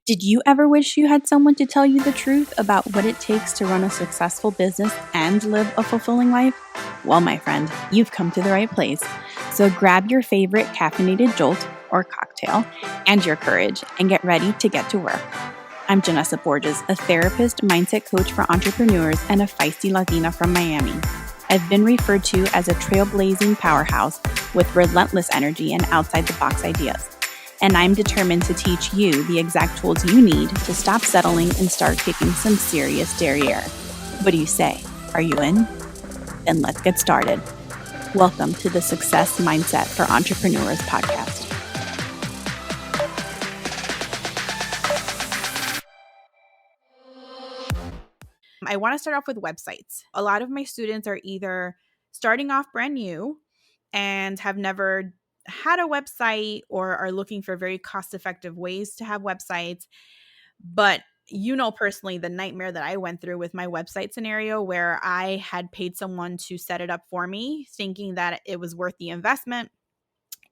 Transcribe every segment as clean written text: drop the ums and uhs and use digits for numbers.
Did you ever wish you had someone to tell you the truth about what it takes to run a successful business and live a fulfilling life? Well, my friend, you've come to the right place. So grab your favorite caffeinated jolt or cocktail and your courage and get ready to get to work. I'm Janessa Borges, a therapist, mindset coach for entrepreneurs, and a feisty Latina from Miami. I've been referred to as a trailblazing powerhouse with relentless energy and outside-the-box ideas. And I'm determined to teach you the exact tools you need to stop settling and start kicking some serious derriere. What do you say? Are you in? Then let's get started. Welcome to the Success Mindset for Entrepreneurs podcast. I want to start off with websites. A lot of my students are either starting off brand new and have never had a website or are looking for very cost-effective ways to have websites. But you know personally the nightmare that I went through with my website scenario where I had paid someone to set it up for me, thinking that it was worth the investment.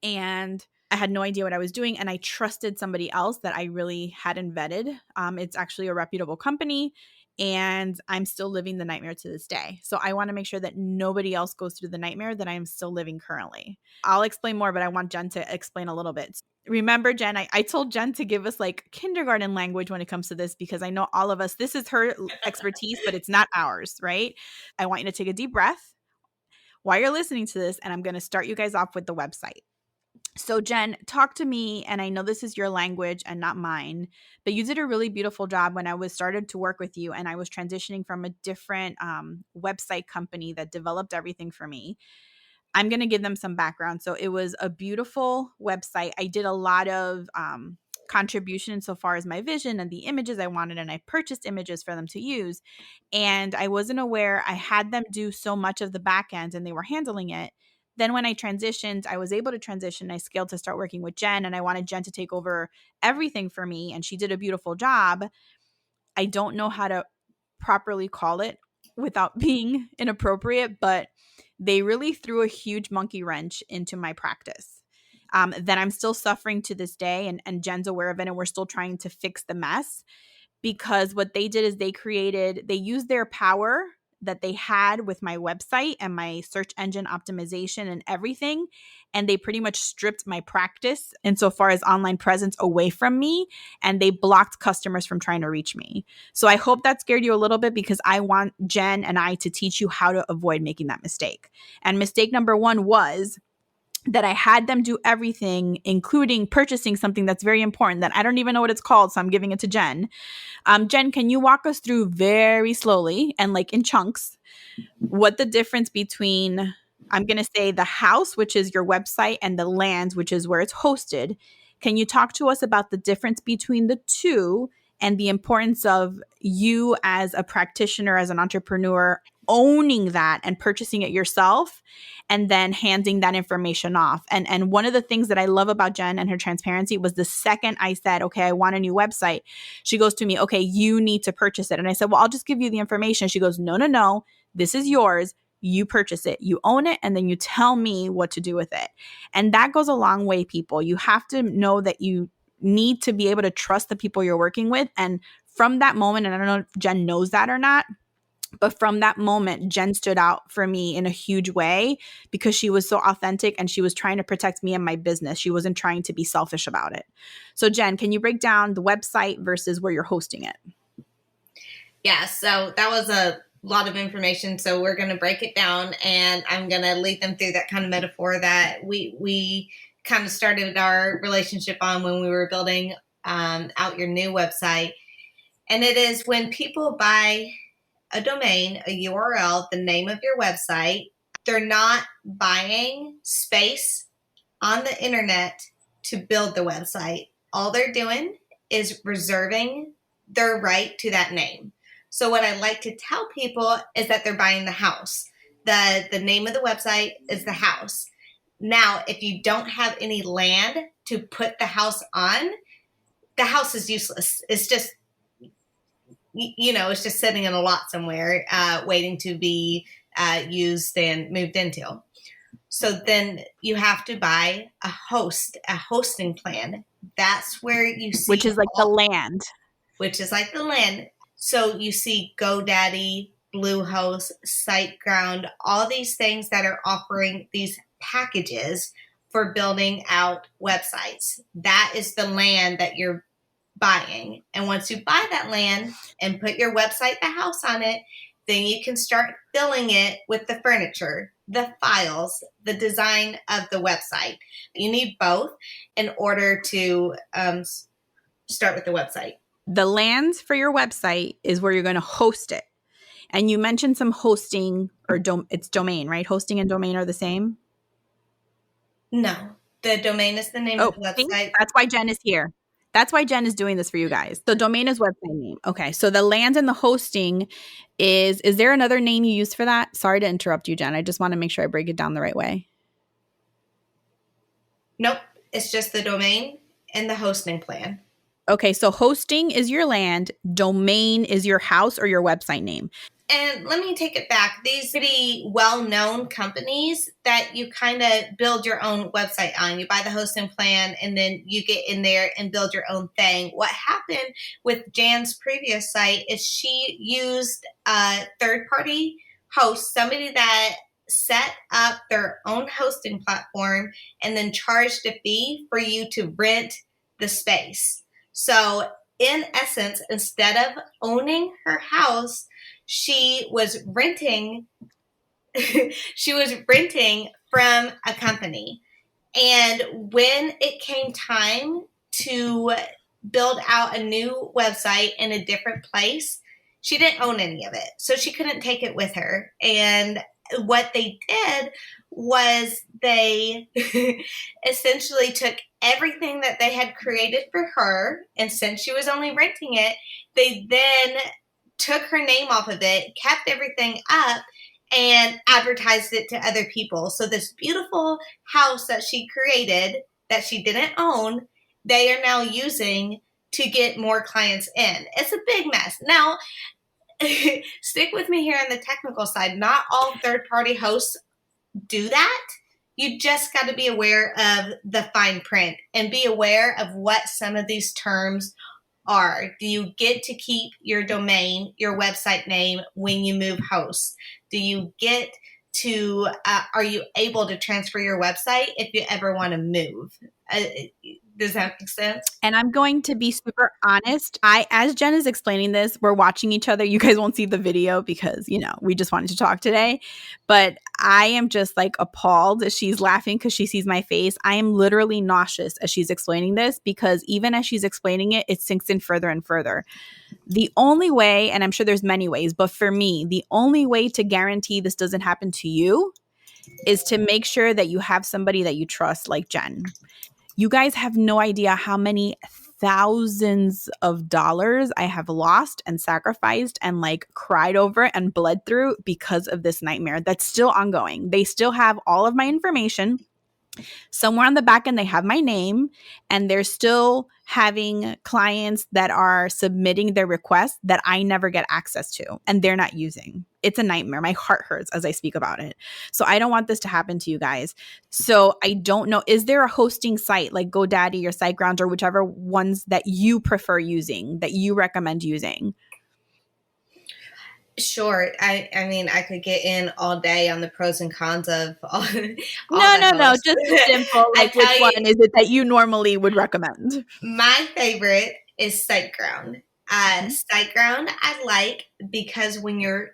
And I had no idea what I was doing. And I trusted somebody else that I really hadn't vetted. It's actually a reputable company. And I'm still living the nightmare to this day. So I want to make sure that nobody else goes through the nightmare that I'm still living currently. I'll explain more, but I want Jen to explain a little bit. Remember, Jen, I told Jen to give us like kindergarten language when it comes to this, because I know all of us, this is her expertise, but it's not ours, right? I want you to take a deep breath while you're listening to this, and I'm going to start you guys off with the website. So Jen, talk to me, and I know this is your language and not mine, but you did a really beautiful job when I was started to work with you and I was transitioning from a different website company that developed everything for me. I'm going to give them some background. So it was a beautiful website. I did a lot of contribution so far as my vision and the images I wanted, and I purchased images for them to use. And I wasn't aware I had them do so much of the back end and they were handling it. Then when I transitioned, I was able to transition. I scaled to start working with Jen, and I wanted Jen to take over everything for me. And she did a beautiful job. I don't know how to properly call it without being inappropriate, but they really threw a huge monkey wrench into my practice that I'm still suffering to this day. And Jen's aware of it, and we're still trying to fix the mess, because what they did is they used their power that they had with my website and my search engine optimization and everything. And they pretty much stripped my practice insofar as online presence away from me. And they blocked customers from trying to reach me. So I hope that scared you a little bit, because I want Jen and I to teach you how to avoid making that mistake. And mistake number one was that I had them do everything, including purchasing something that's very important that I don't even know what it's called. So I'm giving it to Jen. Jen, can you walk us through very slowly and like in chunks what the difference between, I'm going to say, the house, which is your website, and the land, which is where it's hosted? Can you talk to us about the difference between the two and the importance of you as a practitioner, as an entrepreneur, owning that and purchasing it yourself and then handing that information off? And one of the things that I love about Jen and her transparency was the second I said, okay, I want a new website, she goes to me, okay, you need to purchase it. And I said, well, I'll just give you the information. She goes, no, this is yours. You purchase it, you own it, and then you tell me what to do with it. And that goes a long way, people. You have to know that you need to be able to trust the people you're working with. And from that moment, and I don't know if Jen knows that or not, but from that moment, Jen stood out for me in a huge way, because she was so authentic and she was trying to protect me and my business. She wasn't trying to be selfish about it. So Jen, can you break down the website versus where you're hosting it? Yeah, so that was a lot of information. So we're going to break it down, and I'm going to lead them through that kind of metaphor that we kind of started our relationship on when we were building out your new website. And it is when people buy a domain, a URL, the name of your website, they're not buying space on the internet to build the website. All they're doing is reserving their right to that name. So what I like to tell people is that they're buying the house. The name of the website is the house. Now, if you don't have any land to put the house on, the house is useless. It's just, it's just sitting in a lot somewhere, waiting to be used and moved into. So then you have to buy a hosting plan. That's where you see which is like the land. which is like the land. So you see GoDaddy, Bluehost, SiteGround, all these things that are offering these packages for building out websites. That is the land that you're buying. And once you buy that land and put your website, the house on it, then you can start filling it with the furniture, the files, the design of the website. You need both in order to start with the website. The land for your website is where you're going to host it. And you mentioned some hosting or it's domain, right? Hosting and domain are the same? No, the domain is the name of the website. That's why Jen is here. That's why Jen is doing this for you guys. The domain is website name. Okay. So the land and the hosting is there another name you use for that? Sorry to interrupt you, Jen. I just want to make sure I break it down the right way. Nope. It's just the domain and the hosting plan. Okay. So hosting is your land. Domain is your house or your website name. And let me take it back. These pretty well-known companies that you kind of build your own website on. You buy the hosting plan and then you get in there and build your own thing. What happened with Jan's previous site is she used a third-party host, somebody that set up their own hosting platform and then charged a fee for you to rent the space. So in essence, instead of owning her house, she was renting from a company. And when it came time to build out a new website in a different place, she didn't own any of it. So she couldn't take it with her. And what they did was they essentially took everything that they had created for her, and since she was only renting it, they then took her name off of it, kept everything up, and advertised it to other people. So this beautiful house that she created that she didn't own, they are now using to get more clients in. It's a big mess. Now, stick with me here on the technical side. Not all third-party hosts do that. You just got to be aware of the fine print and be aware of what some of these terms are. Do you get to keep your domain, your website name when you move hosts? Do you get to, are you able to transfer your website if you ever want to move? Does that make sense? And I'm going to be super honest. As Jen is explaining this, we're watching each other. You guys won't see the video because, we just wanted to talk today. But I am just like appalled as she's laughing because she sees my face. I am literally nauseous as she's explaining this because even as she's explaining it, it sinks in further and further. The only way, and I'm sure there's many ways, but for me, the only way to guarantee this doesn't happen to you is to make sure that you have somebody that you trust like Jen. You guys have no idea how many thousands of dollars I have lost and sacrificed and cried over and bled through because of this nightmare that's still ongoing. They still have all of my information. Somewhere on the back end, they have my name, and they're still having clients that are submitting their requests that I never get access to, and they're not using. It's a nightmare. My heart hurts as I speak about it. So I don't want this to happen to you guys. So I don't know. Is there a hosting site like GoDaddy or SiteGround or whichever ones that you prefer using, that you recommend using? Sure. I mean, I could get in all day on the pros and cons of all No. Just simple. Which one is it that you normally would recommend? My favorite is SiteGround. SiteGround I like because when you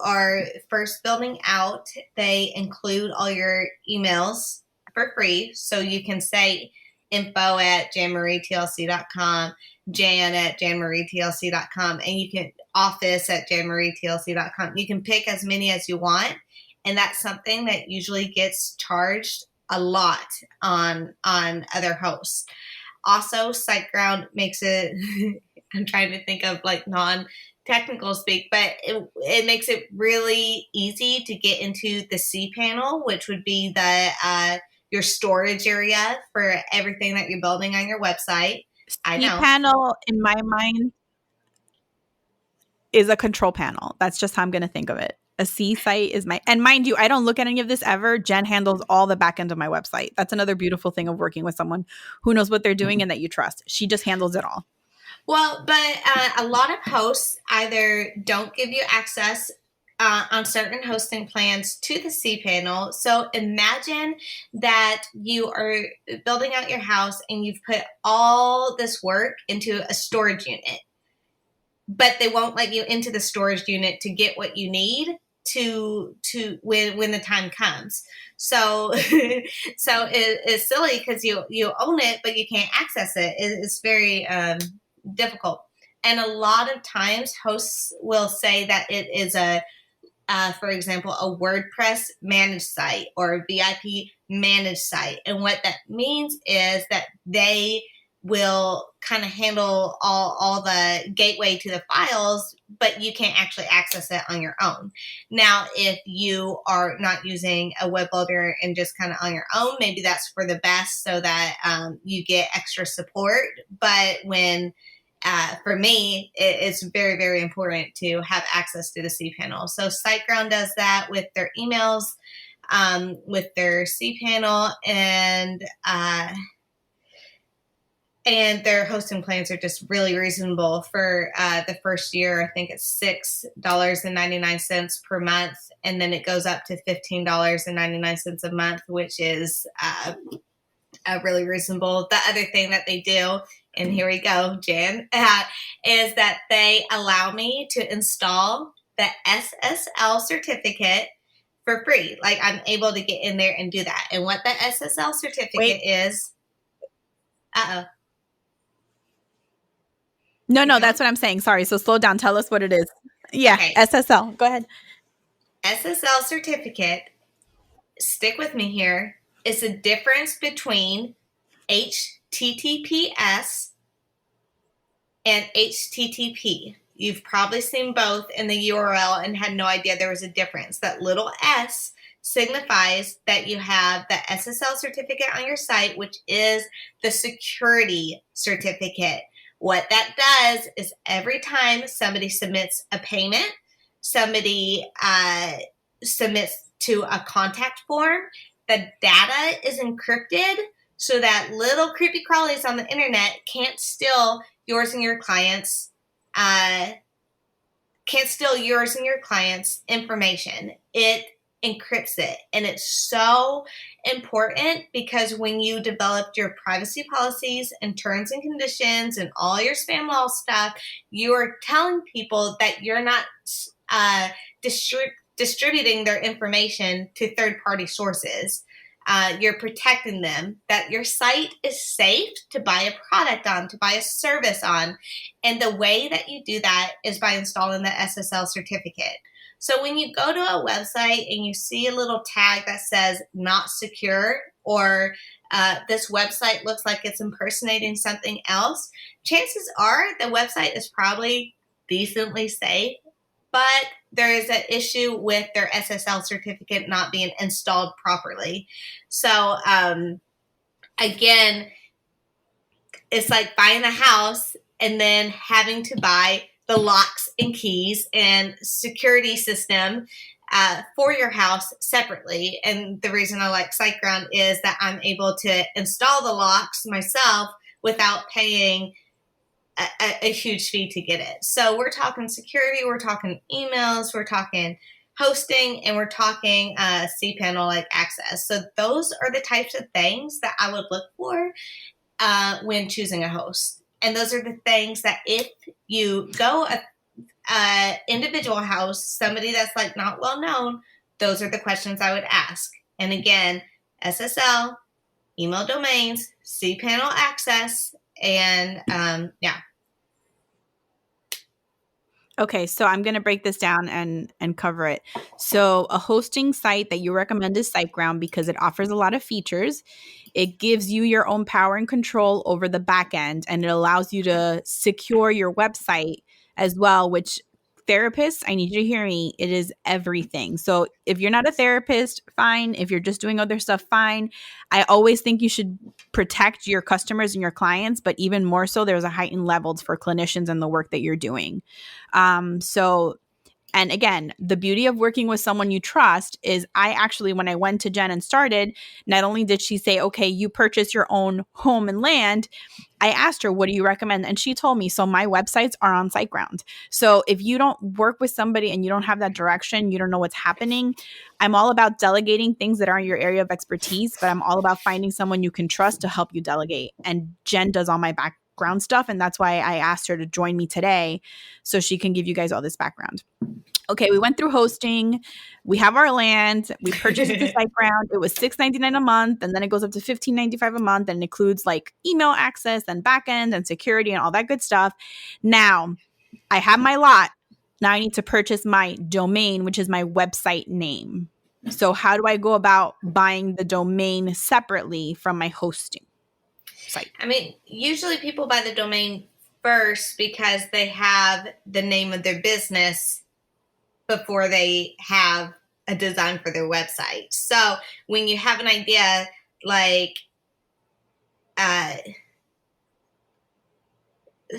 are first building out, they include all your emails for free. So you can say info@janmarietlc.com, jan@janmarietlc.com, and you can office@janmarietlc.com. You can pick as many as you want, and that's something that usually gets charged a lot on other hosts. Also, SiteGround makes it I'm trying to think of non-technical speak, but it makes it really easy to get into the cPanel, which would be the your storage area for everything that you're building on your website. I know. cPanel, in my mind, is a control panel. That's just how I'm going to think of it. A C site is and mind you, I don't look at any of this ever. Jen handles all the back end of my website. That's another beautiful thing of working with someone who knows what they're doing and that you trust. She just handles it all. Well, but a lot of hosts either don't give you access on certain hosting plans to the cPanel. So imagine that you are building out your house and you've put all this work into a storage unit, but they won't let you into the storage unit to get what you need to when the time comes. So it's silly because you own it, but you can't access it. It's very difficult. And a lot of times hosts will say that it is for example, a WordPress managed site or a VIP managed site. And what that means is that they will kind of handle all the gateway to the files, but you can't actually access it on your own. Now, if you are not using a web builder and just kind of on your own, maybe that's for the best so that you get extra support. But for me, it's very, very important to have access to the cPanel. So SiteGround does that with their emails, with their cPanel, and their hosting plans are just really reasonable for the first year. I think it's $6.99 per month, and then it goes up to $15.99 a month, which is really reasonable. The other thing that they do, and here we go, Jan, is that they allow me to install the SSL certificate for free. Like I'm able to get in there and do that. And what the SSL certificate is, No, that's what I'm saying. Sorry. So slow down. Tell us what it is. Yeah, okay. SSL. Go ahead. SSL certificate, stick with me here, is the difference between HTTPS and HTTP. You've probably seen both in the URL and had no idea there was a difference. That little S signifies that you have the SSL certificate on your site, which is the security certificate. What that does is every time somebody submits a payment, somebody submits to a contact form, the data is encrypted so that little creepy crawlies on the internet can't steal yours and your clients' information. It encrypts it. And it's so important because when you developed your privacy policies and terms and conditions and all your spam law stuff, you're telling people that you're not distributing their information to third-party sources. You're protecting them, that your site is safe to buy a product on, to buy a service on. And the way that you do that is by installing the SSL certificate. So when you go to a website and you see a little tag that says not secure, or this website looks like it's impersonating something else, chances are the website is probably decently safe, but there is an issue with their SSL certificate not being installed properly. So again, it's like buying a house and then having to buy the locks and keys and security system for your house separately. And the reason I like SiteGround is that I'm able to install the locks myself without paying a huge fee to get it. So we're talking security, we're talking emails, we're talking hosting, and we're talking cPanel like access. So those are the types of things that I would look for when choosing a host. And those are the things that if you go a individual house, somebody that's like not well known, those are the questions I would ask. And again, SSL, email domains, cPanel access, and yeah. Okay, so I'm going to break this down and cover it. So a hosting site that you recommend is SiteGround because it offers a lot of features. It gives you your own power and control over the back end, and it allows you to secure your website as well, which therapists, I need you to hear me, it is everything. So if you're not a therapist, fine. If you're just doing other stuff, fine. I always think you should protect your customers and your clients, but even more so, there's a heightened levels for clinicians and the work that you're doing. So And again, the beauty of working with someone you trust is I actually, when I went to Jen and started, not only did she say, okay, you purchase your own home and land, I asked her, what do you recommend? And she told me, so my websites are on SiteGround. So if you don't work with somebody and you don't have that direction, you don't know what's happening, I'm all about delegating things that aren't your area of expertise, but I'm all about finding someone you can trust to help you delegate. And Jen does all my background stuff. And that's why I asked her to join me today so she can give you guys all this background. Okay, we went through hosting. We have our land. We purchased it to SiteGround. It was $6.99 a month, and then it goes up to $15.95 a month, and it includes like email access and backend and security and all that good stuff. Now, I have my lot. Now I need to purchase my domain, which is my website name. So how do I go about buying the domain separately from my hosting site? I mean, usually people buy the domain first because they have the name of their business before they have a design for their website. So when you have an idea like,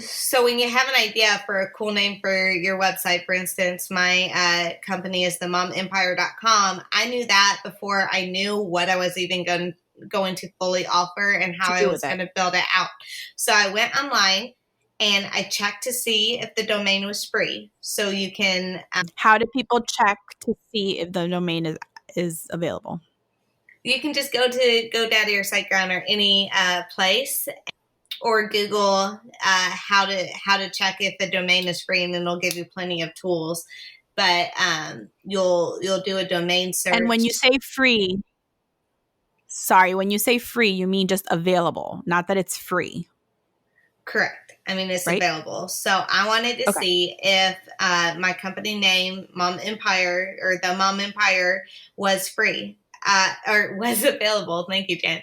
so when you have an idea for a cool name for your website, for instance, my company is themomempire.com. I knew that before I knew what I was even going to fully offer and how I was going to build it out. So I went online and I checked to see if the domain was free. So you can. How do people check to see if the domain is available? You can just go to GoDaddy or SiteGround or any place, or Google how to check if the domain is free, and then it'll give you plenty of tools. But you'll do a domain search. And when you say free, when you say free, you mean just available, not that it's free. Correct. I mean, it's available. So I wanted to see if my company name, Mom Empire, or the Mom Empire, was free or was available. Thank you, Jen.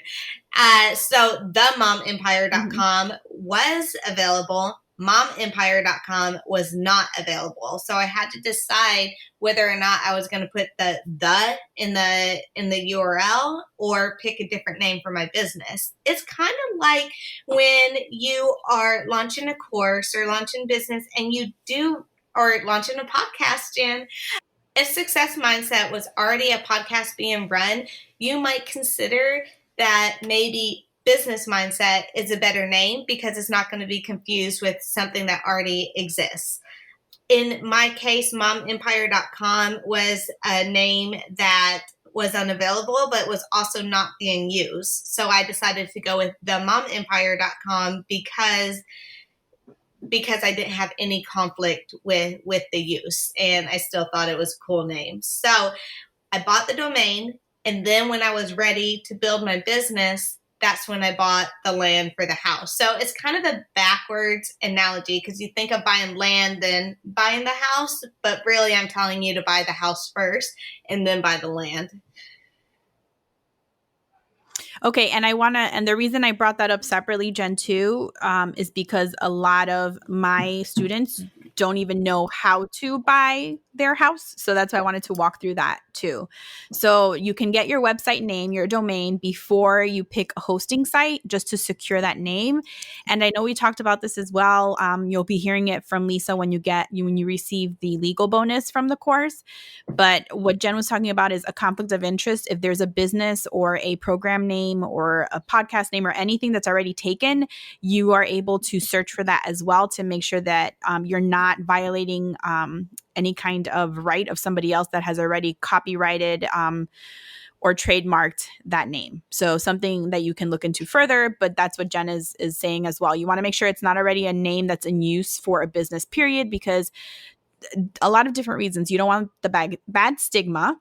So themomempire.com was available. Momempire.com was not available. So I had to decide whether or not I was going to put the in the URL or pick a different name for my business. It's kind of like when you are launching a course or launching business and you do, or launching a podcast, Jen. If Success Mindset was already a podcast being run, you might consider that maybe Business Mindset is a better name because it's not going to be confused with something that already exists. In my case, momempire.com was a name that was unavailable, but was also not being used. So I decided to go with themomempire.com because I didn't have any conflict with the use, and I still thought it was a cool name. So I bought the domain, and then when I was ready to build my business, that's when I bought the land for the house. So it's kind of a backwards analogy because you think of buying land then buying the house, but really I'm telling you to buy the house first and then buy the land. Okay, and the reason I brought that up separately, Jen, too, is because a lot of my students don't even know how to buy their house. So that's why I wanted to walk through that too. So you can get your website name, your domain, before you pick a hosting site, just to secure that name. And I know we talked about this as well. You'll be hearing it from Lisa when you receive the legal bonus from the course. But what Jen was talking about is a conflict of interest. If there's a business or a program name or a podcast name or anything that's already taken, you are able to search for that as well to make sure that you're not violating any kind of right of somebody else that has already copyrighted or trademarked that name. So something that you can look into further, but that's what Jen is saying as well. You want to make sure it's not already a name that's in use for a business period, because a lot of different reasons. You don't want the bad stigma.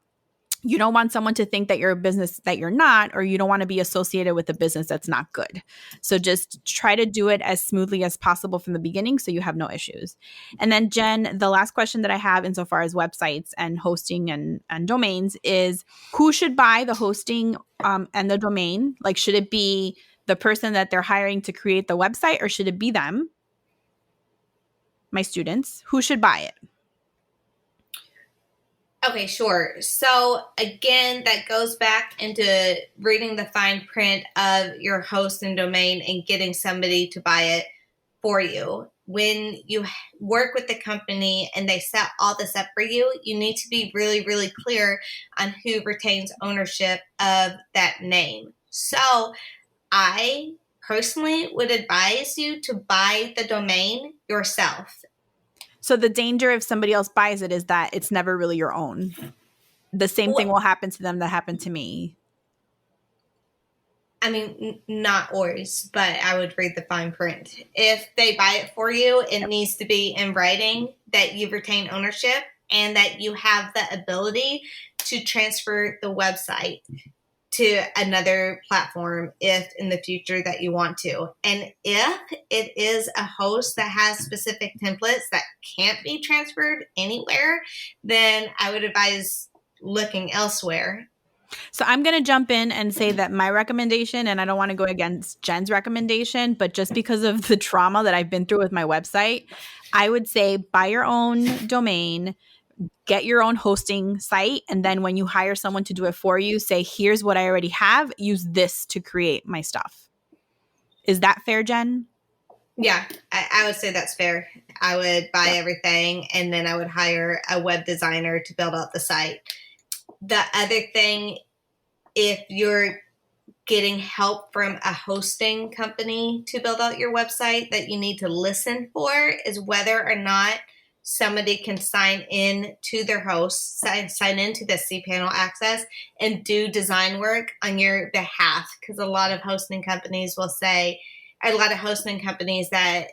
You don't want someone to think that you're a business that you're not, or you don't want to be associated with a business that's not good. So just try to do it as smoothly as possible from the beginning so you have no issues. And then Jen, the last question that I have insofar as websites and hosting and domains is, who should buy the hosting and the domain? Like, should it be the person that they're hiring to create the website, or should it be them, my students? Who should buy it? Okay, sure. So again, that goes back into reading the fine print of your host and domain and getting somebody to buy it for you. when you work with the company and they set all this up for you, you need to be really, really clear on who retains ownership of that name. So I personally would advise you to buy the domain yourself. So the danger if somebody else buys it is that it's never really your own. The same thing will happen to them that happened to me. I mean, not always, but I would read the fine print. If they buy it for you, it needs to be in writing that you retain ownership and that you have the ability to transfer the website to another platform if in the future that you want to. And if it is a host that has specific templates that can't be transferred anywhere, then I would advise looking elsewhere. So I'm going to jump in and say that my recommendation, and I don't want to go against Jen's recommendation, but just because of the trauma that I've been through with my website, I would say buy your own domain, get your own hosting site, and then when you hire someone to do it for you, say, here's what I already have. Use this to create my stuff. Is that fair, Jen? Yeah, I would say that's fair. I would buy everything and then I would hire a web designer to build out the site. The other thing, if you're getting help from a hosting company to build out your website, that you need to listen for is whether or not somebody can sign in to their host, sign into the cPanel Access and do design work on your behalf. Because a lot of hosting companies will say, a lot of hosting companies that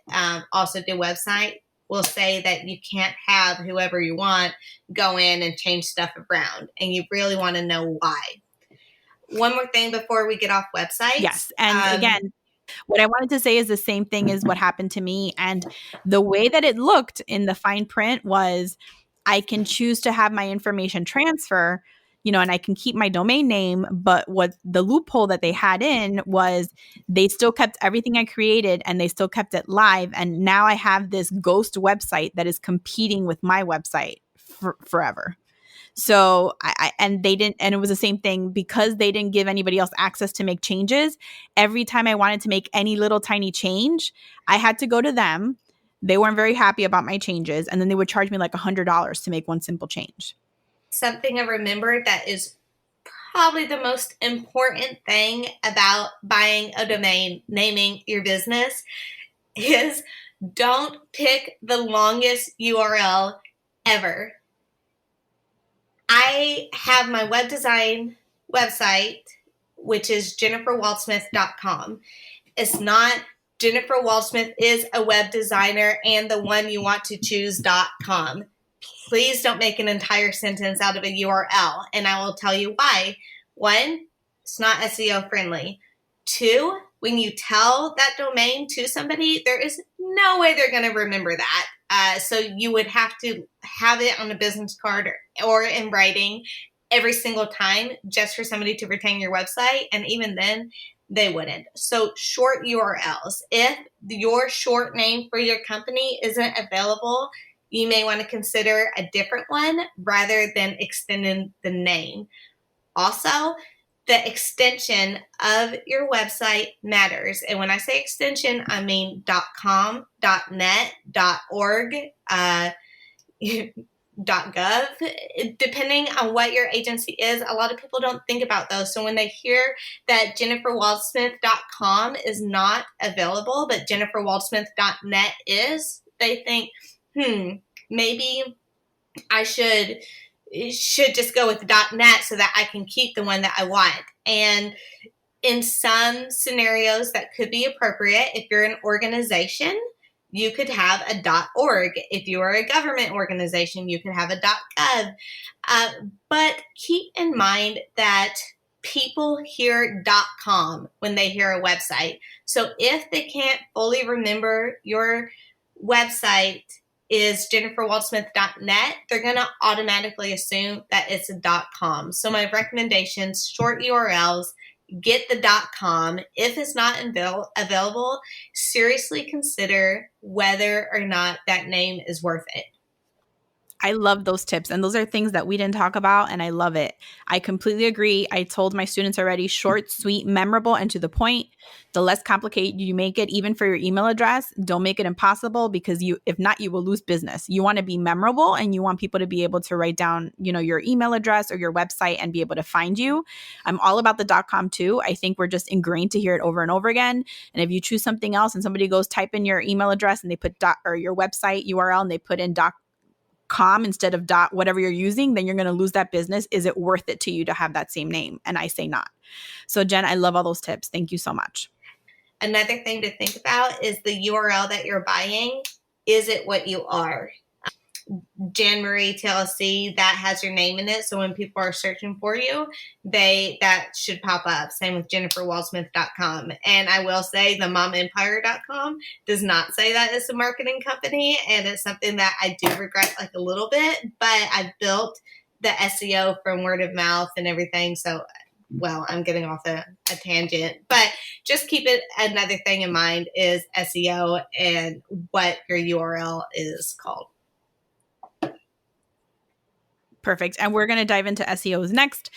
also do website will say that you can't have whoever you want go in and change stuff around. And you really want to know why. One more thing before we get off websites. Yes. And again, what I wanted to say is the same thing as what happened to me. And the way that it looked in the fine print was I can choose to have my information transfer, and I can keep my domain name. But what the loophole that they had in was they still kept everything I created and they still kept it live. And now I have this ghost website that is competing with my website forever. So and they didn't, and it was the same thing because they didn't give anybody else access to make changes. Every time I wanted to make any little tiny change, I had to go to them. They weren't very happy about my changes. And then they would charge me like $100 to make one simple change. Something I remembered that is probably the most important thing about buying a domain, naming your business, is don't pick the longest URL ever. I have my web design website, which is jenniferwaldsmith.com. It's not Jennifer Waldsmith is a web designer and the one you want to choose.com. Please don't make an entire sentence out of a URL, and I will tell you why. One, it's not SEO friendly. Two, when you tell that domain to somebody, there is no way they're going to remember that. So you would have to have it on a business card or in writing every single time just for somebody to retain your website. And even then, they wouldn't. So short URLs. If your short name for your company isn't available, you may want to consider a different one rather than extending the name. Also, the extension of your website matters. And when I say extension, I mean .com, .net, .org, .gov. Depending on what your agency is, a lot of people don't think about those. So when they hear that jenniferwaldsmith.com is not available, but jenniferwaldsmith.net is, they think, maybe I should just go with .net so that I can keep the one that I want. And in some scenarios that could be appropriate, if you're an organization, you could have a .org. If you are a government organization, you could have a .gov. But keep in mind that people hear .com when they hear a website. So if they can't fully remember your website is jenniferwaldsmith.net, they're going to automatically assume that it's a .com. So my recommendations, short URLs, get the .com. If it's not available, seriously consider whether or not that name is worth it. I love those tips. And those are things that we didn't talk about. And I love it. I completely agree. I told my students already, short, sweet, memorable, and to the point. The less complicated you make it, even for your email address, don't make it impossible, because if not, you will lose business. You want to be memorable, and you want people to be able to write down, your email address or your website and be able to find you. I'm all about the .com too. I think we're just ingrained to hear it over and over again. And if you choose something else and somebody goes type in your email address and they put or your website URL and they put in .com instead of whatever you're using, then you're going to lose that business. Is it worth it to you to have that same name? And I say not. So Jen, I love all those tips. Thank you so much. Another thing to think about is the URL that you're buying. Is it what you are? Jan Marie TLC, that has your name in it. So when people are searching for you, that should pop up. Same with JenniferWaldsmith.com. And I will say the MomEmpire.com does not say that it's a marketing company. And it's something that I do regret like a little bit, but I've built the SEO from word of mouth and everything. So, well, I'm getting off a tangent, but just keep it. Another thing in mind is SEO and what your URL is called. Perfect. And we're going to dive into SEOs next.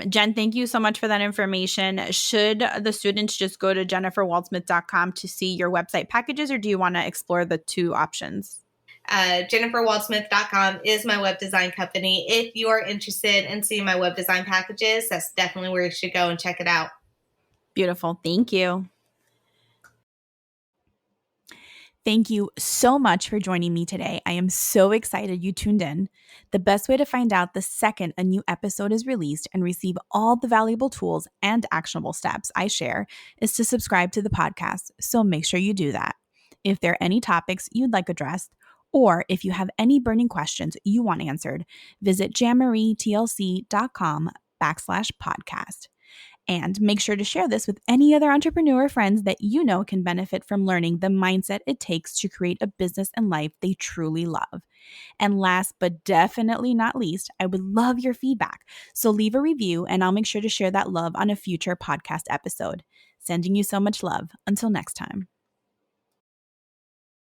Jen, thank you so much for that information. Should the students just go to jenniferwaldsmith.com to see your website packages, or do you want to explore the two options? JenniferWaldsmith.com is my web design company. If you are interested in seeing my web design packages, that's definitely where you should go and check it out. Beautiful. Thank you. Thank you so much for joining me today. I am so excited you tuned in. The best way to find out the second a new episode is released and receive all the valuable tools and actionable steps I share is to subscribe to the podcast. So make sure you do that. If there are any topics you'd like addressed, or if you have any burning questions you want answered, visit janmarietlc.com/podcast. And make sure to share this with any other entrepreneur friends that you know can benefit from learning the mindset it takes to create a business and life they truly love. And last but definitely not least, I would love your feedback. So leave a review and I'll make sure to share that love on a future podcast episode. Sending you so much love. Until next time.